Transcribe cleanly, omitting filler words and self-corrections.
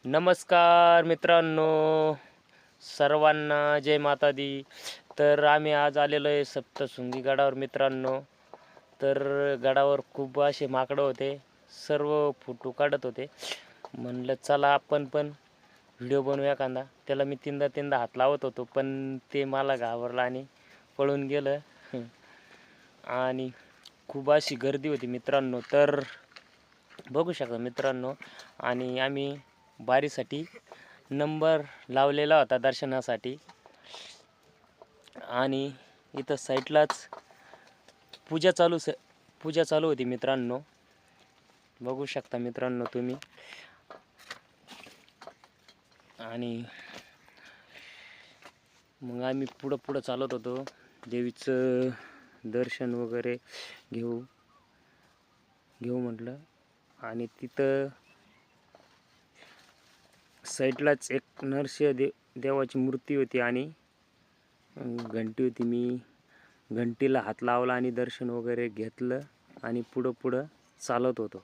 नमस्कार मित्रांनो, सर्वांना जय माता दी. तर आम्ही आज आलेलो आहे सप्तशृंगी गडावर मित्रांनो. तर गडावर खूप असे माकडं होते, सर्व फोटो काढत होते. म्हणलं चला आपण पण व्हिडिओ बनवू एखादा. त्याला मी तीनदा तीनदा हात लावत होतो, पण ते मला घाबरलं आणि पळून गेलं. आणि खूप अशी गर्दी होती मित्रांनो. तर बघू शकता मित्रांनो, आणि आम्ही बारीसाठी नंबर लावलेला होता दर्शनासाठी. आणि इथं साईडलाच पूजा चालू होती मित्रांनो. बघू शकता मित्रांनो तुम्ही. आणि मग आम्ही पुढं चालत होतो, देवीचं दर्शन वगैरे घेऊ म्हटलं. आणि तिथं साईडलाच एक देवाची मूर्ती होती आणि घंटी होती. मी घंटीला हात लावला आणि दर्शन वगैरे घेतलं आणि पुढं चालत होतो.